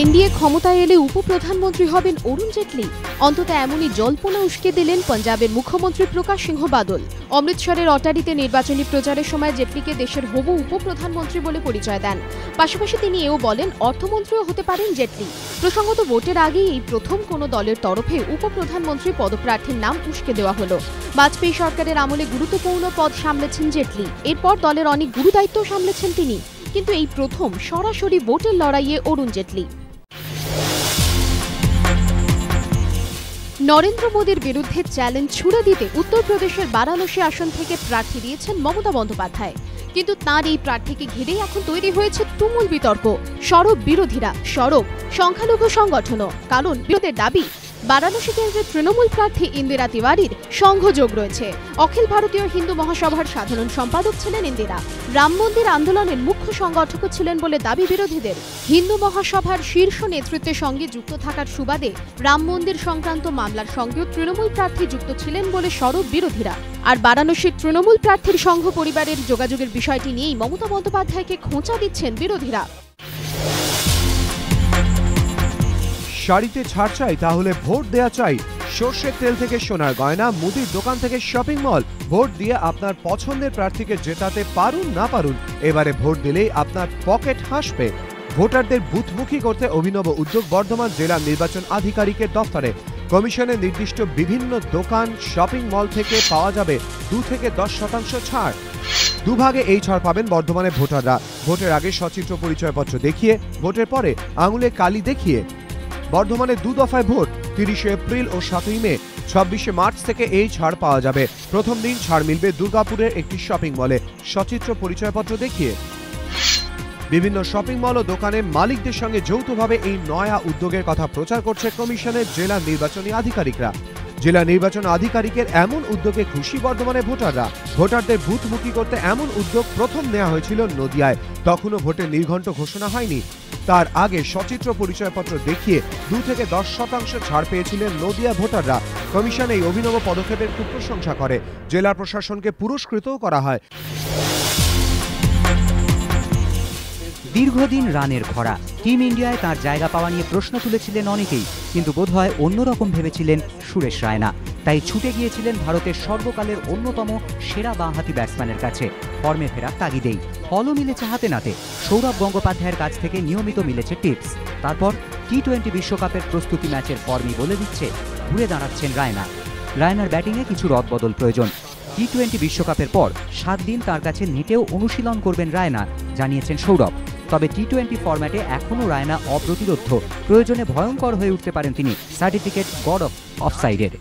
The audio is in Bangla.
এনডিএ ক্ষমতায় এলে উপপ্রধানমন্ত্রী হবেন অরুণ জেটলি। অন্তত এমনই জল্পনা উস্কে দিলেন পঞ্জাবের মুখ্যমন্ত্রী প্রকাশ সিংহ বাদল। অমৃতসরের অটারিতে নির্বাচনী প্রচারের সময় জেটলিকে দেশের হবু উপপ্রধানমন্ত্রী বলে পরিচয় দেন। পাশাপাশি তিনি এও বলেন অর্থমন্ত্রীও হতে পারেন জেটলি। প্রসঙ্গত ভোটের আগেই এই প্রথম কোনো দলের তরফে উপপ্রধানমন্ত্রী পদপ্রার্থীর নাম উস্কে দেওয়া হলো। বাজপেয়ী সরকারের আমলে গুরুত্বপূর্ণ পদ সামলেছেন জেটলি। এরপর দলের অনেক গুরুদায়িত্ব সামলেছেন তিনি। কিন্তু এই প্রথম সরাসরি ভোটের লড়াইয়ে অরুণ জেটলি। নরেন্দ্র মোদীর বিরুদ্ধে চ্যালেঞ্জ ছুড়ে দিতে উত্তরপ্রদেশের বারাণসী আসন থেকে প্রার্থী দিয়েছেন মমতা বন্দ্যোপাধ্যায়। কিন্তু তাঁর এই প্রার্থীকে ঘিরেই এখন তৈরি হয়েছে তুমুল বিতর্ক। সরব বিরোধীরা, সরব সংখ্যালঘু সংগঠনও। কারণ বিরোধীদের দাবি, বারাণসী কেন্দ্রের তৃণমূল প্রার্থী ইন্দিরা তিওয়ারির সংঘযোগ রয়েছে। অখিল ভারতীয় হিন্দু মহাসভার সাধারণ সম্পাদক ছিলেন ইন্দিরা। রাম মন্দির আন্দোলনের মুখ্য সংগঠকও ছিলেন বলে দাবি বিরোধীদের। হিন্দু মহাসভার শীর্ষ নেতৃত্বের সঙ্গে যুক্ত থাকার সুবাদে রাম মন্দির সংক্রান্ত মামলার সঙ্গেও তৃণমূল প্রার্থী যুক্ত ছিলেন বলে সরব বিরোধীরা। আর বারাণসীর তৃণমূল প্রার্থীর সংঘ পরিবারের যোগাযোগের বিষয়টি নিয়েই মমতা বন্দ্যোপাধ্যায়কে খোঁচা দিচ্ছেন বিরোধীরা। শাড়িতে ছাড় চাই তাহলে ভোট দেয়া চাই। সর্ষের তেল থেকে সোনার গয়না, মুদির দোকান থেকে শপিং মল, ভোট দিয়ে আপনার পছন্দের প্রার্থীকে জেতাতে পারুন না পারুন, এবারে ভোট দিলেই আপনার পকেট হাসবে। ভোটারদের বুথমুখী করতে অভিনব উদ্যোগ বর্ধমান জেলা নির্বাচন আধিকারিকের দফতরে। কমিশনের নির্দিষ্ট বিভিন্ন দোকান, শপিং মল থেকে পাওয়া যাবে 2 থেকে 10% ছাড়। দুভাগে এই ছাড় পাবেন বর্ধমানের ভোটাররা। ভোটের আগে সচিত্র পরিচয়পত্র দেখিয়ে, ভোটের পরে আঙুলে কালি দেখিয়ে। বর্ধমানে 2 দফায় ভোট, 30 এপ্রিল ও 7 মে। 26 মার্চ থেকে এই ছাড় পাওয়া যাবে। প্রথম দিন ছাড় মিলবে দুর্গাপুরের একটি শপিং মলে, সচিত্র পরিচয়পত্র দেখিয়ে। বিভিন্ন শপিং মল ও দোকানের মালিকদের সঙ্গে যৌথভাবে এই নয়া উদ্যোগের কথা প্রচার করছে কমিশনের জেলা নির্বাচনী আধিকারিকরা। জেলা নির্বাচন আধিকারিকের এমন উদ্যোগে খুশি বর্ধমানের ভোটাররা। ভোটারদের বুথমুখী করতে এমন উদ্যোগ প্রথম নেওয়া হয়েছিল নদিয়ায়। তখনও ভোটের নির্ঘণ্ট ঘোষণা হয়নি। তার আগে সচিত্র পরিচয়পত্র দেখিয়ে 2 থেকে 10% ছাড় পেয়েছিলেন নদিয়া ভোটাররা। কমিশন এই অভিনব পদক্ষেপের খুব প্রশংসা করে। জেলা প্রশাসনকে পুরস্কৃতও করা হয়। দীর্ঘদিন রানের খরা, টিম ইন্ডিয়ায় তার জায়গা পাওয়া নিয়ে প্রশ্ন তুলেছিলেন অনেকেই। কিন্তু বোধহয় অন্যরকম ভেবেছিলেন সুরেশ রায়না। তাই ছুটে গিয়েছিলেন ভারতের সর্বকালের অন্যতম সেরা বাঁহাতি ব্যাটসম্যানের কাছে ফর্মে ফেরার তাগিদেই। ফলও মিলেছে হাতে নাতে। সৌরভ গঙ্গোপাধ্যায়ের কাছ থেকে নিয়মিত মিলেছে টিপস। তারপর টি-20 বিশ্বকাপের প্রস্তুতি ম্যাচের ফর্মই বলে দিচ্ছে ঘুরে দাঁড়াচ্ছেন রায়না। রায়নার ব্যাটিংয়ে কিছু রদবদল প্রয়োজন। টি-20 বিশ্বকাপের পর 7 দিন তার কাছে নেটেও অনুশীলন করবেন রায়না, জানিয়েছেন সৌরভ। তবে টি-20 ফরম্যাটে এখনও রায়না অপ্রতিরোধ্য। প্রয়োজনে ভয়ঙ্কর হয়ে উঠতে পারেন তিনি, সার্টিফিকেট গড অফ অফসাইডের।